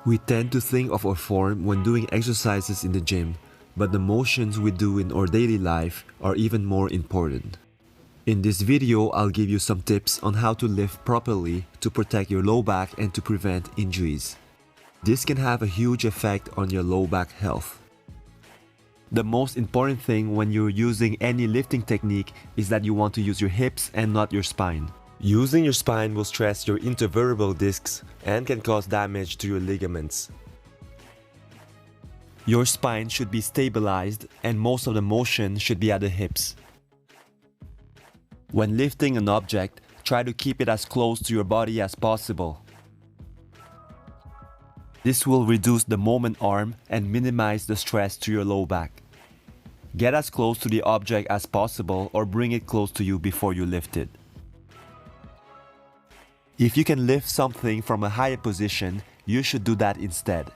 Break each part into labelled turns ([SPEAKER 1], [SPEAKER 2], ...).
[SPEAKER 1] We tend to think of our form when doing exercises in the gym, but the motions we do in our daily life are even more important. In this video, I'll give you some tips on how to lift properly to protect your low back and to prevent injuries. This can have a huge effect on your low back health. The most important thing when you're using any lifting technique is that you want to use your hips and not your spine. Using your spine will stress your intervertebral discs and can cause damage to your ligaments. Your spine should be stabilized and most of the motion should be at the hips. When lifting an object, try to keep it as close to your body as possible. This will reduce the moment arm and minimize the stress to your low back. Get as close to the object as possible or bring it close to you before you lift it. If you can lift something from a higher position, you should do that instead.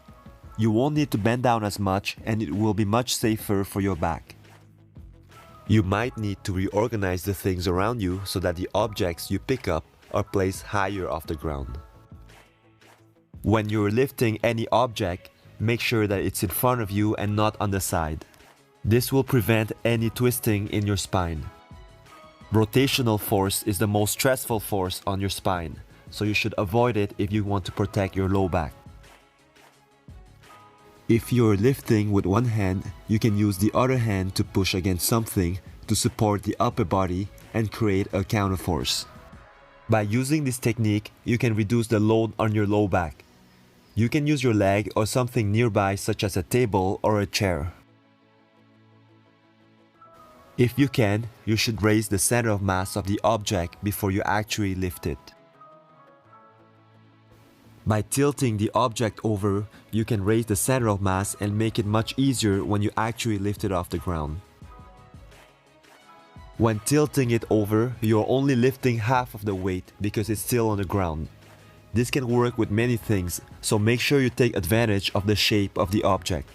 [SPEAKER 1] You won't need to bend down as much and it will be much safer for your back. You might need to reorganize the things around you so that the objects you pick up are placed higher off the ground. When you're lifting any object, make sure that it's in front of you and not on the side. This will prevent any twisting in your spine. Rotational force is the most stressful force on your spine, so you should avoid it if you want to protect your low back. If you're lifting with one hand, you can use the other hand to push against something to support the upper body and create a counterforce. By using this technique, you can reduce the load on your low back. You can use your leg or something nearby such as a table or a chair. If you can, you should raise the center of mass of the object before you actually lift it. By tilting the object over, you can raise the center of mass and make it much easier when you actually lift it off the ground. When tilting it over, you're only lifting half of the weight because it's still on the ground. This can work with many things, so make sure you take advantage of the shape of the object.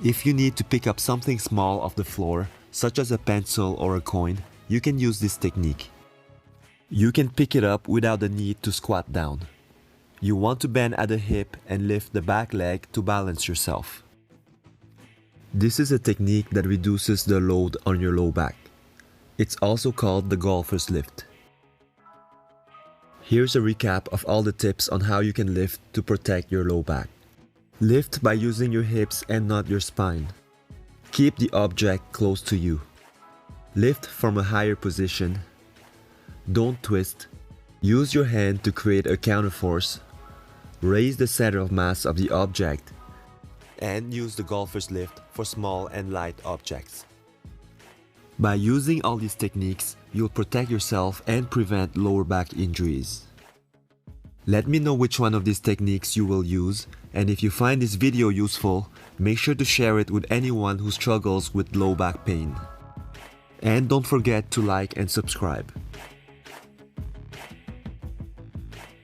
[SPEAKER 1] If you need to pick up something small off the floor, such as a pencil or a coin, you can use this technique. You can pick it up without the need to squat down. You want to bend at the hip and lift the back leg to balance yourself. This is a technique that reduces the load on your low back. It's also called the golfer's lift. Here's a recap of all the tips on how you can lift to protect your low back. Lift by using your hips and not your spine. Keep the object close to you. Lift from a higher position. Don't twist. Use your hand to create a counterforce. Raise the center of mass of the object. And use the golfer's lift for small and light objects. By using all these techniques, you'll protect yourself and prevent lower back injuries. Let me know which one of these techniques you will use, and if you find this video useful, make sure to share it with anyone who struggles with low back pain. And don't forget to like and subscribe.